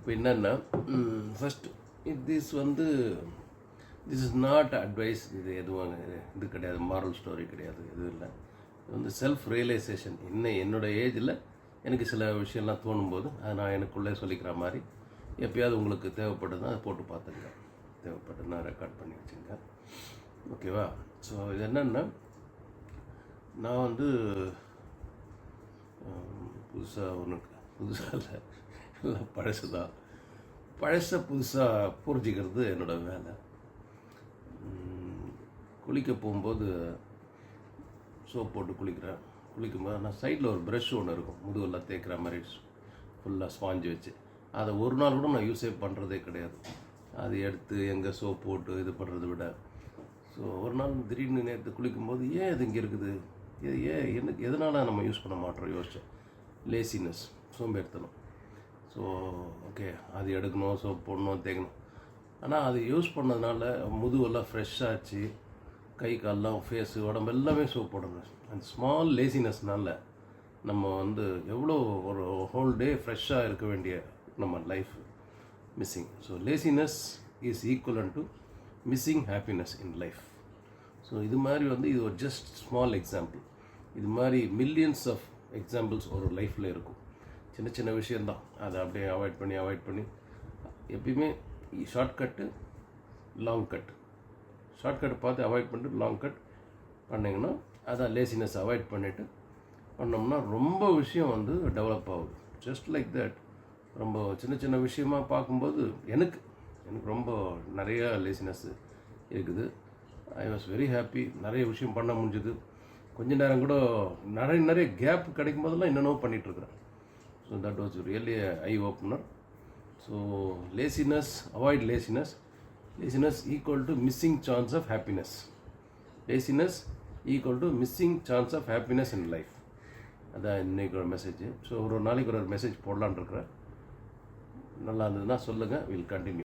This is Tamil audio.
இப்போ என்னென்னா first this is not advice. இது எதுவும் இது கிடையாது, மாரல் ஸ்டோரி கிடையாது, எதுவும் இல்லை. இது வந்து செல்ஃப் ரியலைசேஷன். இன்னும் என்னோடய ஏஜில் எனக்கு சில விஷயம்லாம் தோணும்போது அதை நான் எனக்குள்ளே சொல்லிக்கிற மாதிரி எப்போயாவது உங்களுக்கு தேவைப்படுதுன்னா அதை போட்டு பார்த்துங்க. தேவைப்பட்டுன்னா ரெக்கார்ட் பண்ணி வச்சுங்க. ஓகேவா? ஸோ இது என்னென்னா, நான் வந்து புதுசாக இல்லை பழசு தான். பழசை புதுசாக புரிஞ்சிக்கிறது என்னோடய வேலை. குளிக்க போகும்போது சோப் போட்டு குளிக்கும்போது நான் சைடில் ஒரு ப்ரஷ் ஒன்று இருக்கும், முதுகெல்லாம் தேய்க்கிற மாதிரி ஃபுல்லாக ஸ்பாஞ்சு வச்சு. அதை ஒரு நாள் கூட நான் யூஸே பண்ணுறதே கிடையாது. அது எடுத்து எங்கே சோப் போட்டு இது பண்ணுறதை விட, ஸோ ஒரு நாள் திடீர்னு நேற்று குளிக்கும்போது ஏன் இது இங்கே இருக்குது, இது எனக்கு எதனால் நம்ம யூஸ் பண்ண மாட்டோம் யோசித்தேன். லேசினஸ், சோம்பேறித்தனம். ஸோ ஓகே, அது எடுக்கணும், சோப் போடணும், தேய்க்கணும். ஆனால் அது யூஸ் பண்ணதுனால முதுவெல்லாம் ஃப்ரெஷ்ஷாச்சு, கை கால்லாம் ஃபேஸு உடம்பு எல்லாமே சோப் போடணும். அந்த ஸ்மால் லேசினஸ்னால நம்ம வந்து எவ்வளோ ஒரு ஹோல் டே ஃப்ரெஷ்ஷாக இருக்க வேண்டிய நம்ம life missing. So laziness is equivalent to missing happiness in life. So இது மாதிரி வந்து இது ஒரு ஜஸ்ட் ஸ்மால் எக்ஸாம்பிள். இது மாதிரி மில்லியன்ஸ் ஆஃப் எக்ஸாம்பிள்ஸ் ஒரு லைஃப்பில் இருக்கும். சின்ன சின்ன விஷயந்தான், அதை அப்படியே அவாய்ட் பண்ணி எப்பயுமே ஷார்ட்கட்டு லாங் கட், ஷார்ட்கட்டை பார்த்து அவாய்ட் பண்ணிட்டு லாங் கட் பண்ணிங்கன்னா அதான் லேசினஸ் அவாய்ட் பண்ணிவிட்டு பண்ணோம்னா ரொம்ப விஷயம் வந்து டெவலப் ஆகுது. Just like that. ரொம்ப சின்ன சின்ன விஷயமாக பார்க்கும்போது எனக்கு ரொம்ப நிறைய லேசினஸ் இருக்குது. I was very happy. நிறைய விஷயம் பண்ண முடிஞ்சுது. கொஞ்ச நேரம் கூட நிறைய கேப் கிடைக்கும் போதெல்லாம் என்னென்னோ பண்ணிகிட்ருக்குறேன். So that was really eye opener. So avoid laziness equal to missing chance of happiness. Laziness equal to missing chance of happiness in life. அதான் இன்றைக்கி ஒரு மெசேஜ். ஸோ ஒரு நாளைக்கு ஒரு மெசேஜ் போடலான் இருக்கிறேன். நல்லா இருந்ததுன்னா சொல்லுங்கள், வில் கண்டினியூ.